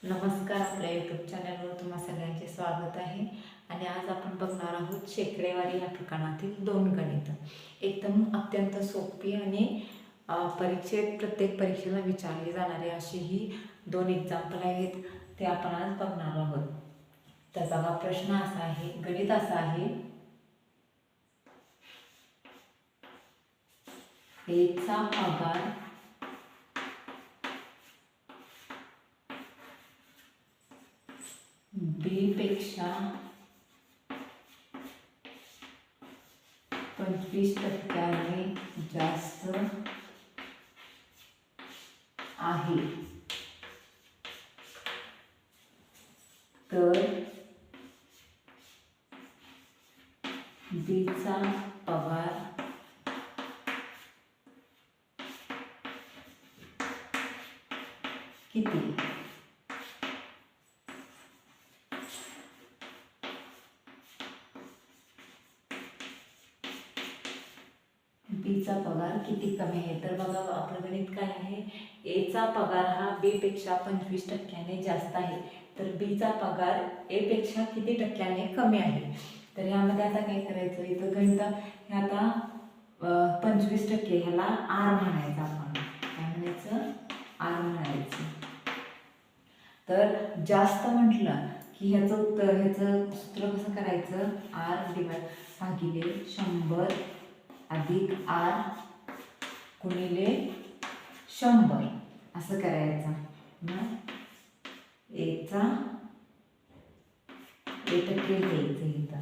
नमस्कार, आपल्या यूट्यूब चॅनलवर तुम्हा सगळ्यांचे स्वागत आहे. आणि आज आपण बघणार आहोत शेकडेवारी या प्रकरणातील दोन गणित. एकदम अत्यंत सोपी आणि प्रत्येक परीक्षेला विचारली जाणारी अशी ही दोन एक्झाम्पल आहेत, ते आपण आज बघणार आहोत. तर बघा, प्रश्न असा आहे, गणित असा आहे, एचा पगार बी पेक्षा 25% जास्त आहे, तर बीचा पगार किती? बीचा पगार किती कमी आहे. तर बघा, आपलं गणित काय आहे, एचा पगार हा बी पेक्षा 25% जास्त आहे, तर बीचा पगार ए पेक्षा किती टक्क्याने कमी आहे. तर यामध्ये आता काय करायचं, इथं गणित हे आता 25%, ह्याला आर म्हणायचं. आपण काय म्हणायचं, आर म्हणायचं. तर जास्त म्हटलं की ह्याचं सूत्र कसं करायचं, आर डिवाइड भागिले 100 अधिक आर गुणिले 100 असं करायचं. मग एचा 1% घ्यायचं इथं.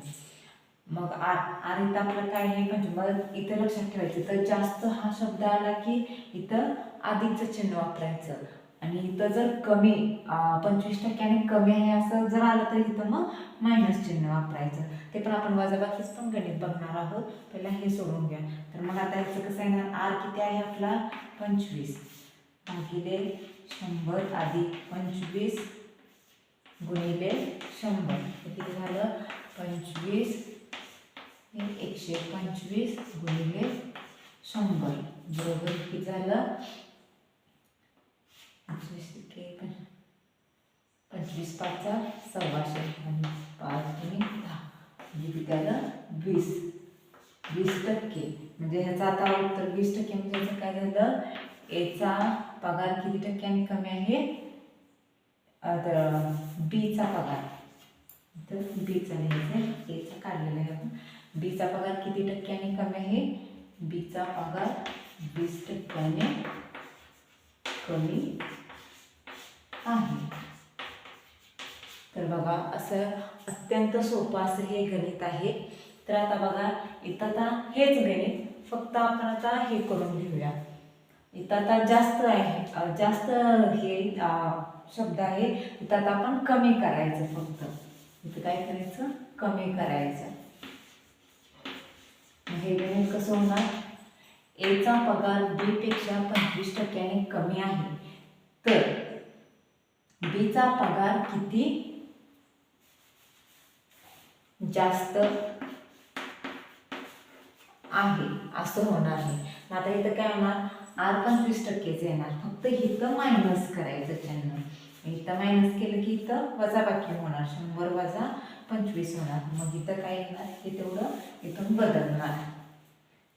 मग आर इथं आपलं काय आहे, म्हणजे मग इथं लक्षात ठेवायचं, तर जास्त हा शब्द आला की इथं अधिकचं चिन्ह वापरायचं. आणि इथं जर कमी 25% कमी आहे असं जर आलं तर इथं मग मायनस चिन्ह वापरायचं. ते पण आपण वजाबाकीच पण गणित बघणार आहोत. पहिला हे सोडून घ्या. तर मग आता याचं कसं येणार, आर किती आहे आपला 25 भागिले 100 अधिक 25 गुणिले 100 हे किती झालं, 25 125 गुणिले 100 बरोबर किती झालं, 25 5 सव्वाशे आणि 5 गुणिले 10 म्हणजे किती आलं, 20%. म्हणजे ह्याचा आता उत्तर 20% म्हणजे ह्याचं काय झालं, एचा पगार किती टक्क्यांनी कमी आहे, तर बीचा पगार, तर बीचा लिहायचं, एचा काढलेला आहे आपण. बीचा पगार किती टक्क्यांनी कमी आहे, बीचा पगार 20% कमी आहे. तर बघा, असं अत्यंत सोपं असं हे गणित आहे. तर आता बघा, इथं आता हेच गणित, फक्त आपण आता हे करून घेऊया. इथं आता जास्त आहे, जास्त हे शब्द आहे, इथं आता आपण कमी करायचं. फक्त इथं काय करायचं, कमी करायचं. हे गणित कसं होणार, एचा पगार बी पेक्षा 25% कमी आहे, तर बीचा पगार किती जास्त आहे असं होणार आहे. मग आता इथं काय होणार, आर 25%च येणार, फक्त इथं मायनस करायचं चिन्ह. इथं मायनस केलं की इथं वजाबाकी होणार, 100 वजा 25 होणार. मग इथं काय येणार, हे तेवढं इथून बदलणार.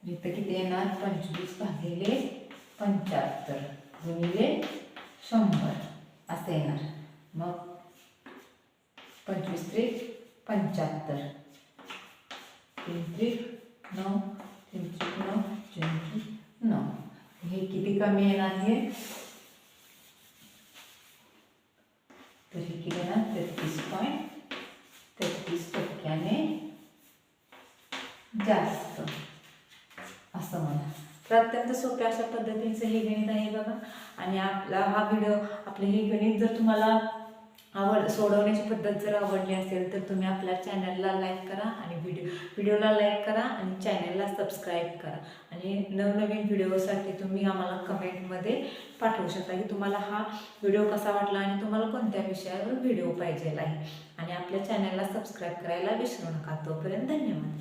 इथं किती येणार, 25 भागिले 75 गुणिले 100 असं येणार. मग 25 त्रिक 75, 3 त्रिक 9, 3 त्रिक 9, 3 त्रिक 9. हे किती कमी येणार, हे तर हे किती येणार, 33.33% जास्त असं म्हणा. तर अत्यंत सोप्या अशा पद्धतीचं हे गणित आहे बघा. आणि आपला हा व्हिडिओ, आपले हे गणित जर तुम्हाला सोडवण्याची पद्धत जर आवडली असेल तर तुम्ही आपल्या चॅनलला लाईक करा आणि व्हिडिओला लाईक करा आणि चॅनलला सबस्क्राईब करा. आणि नवनवीन व्हिडिओसाठी तुम्ही आम्हाला कमेंटमध्ये पाठवू शकता की तुम्हाला हा व्हिडिओ कसा वाटला आणि तुम्हाला कोणत्या विषयावर व्हिडिओ पाहिजे आहे. आणि आपल्या चॅनलला सबस्क्राईब करायला विसरू नका. तोपर्यंत धन्यवाद.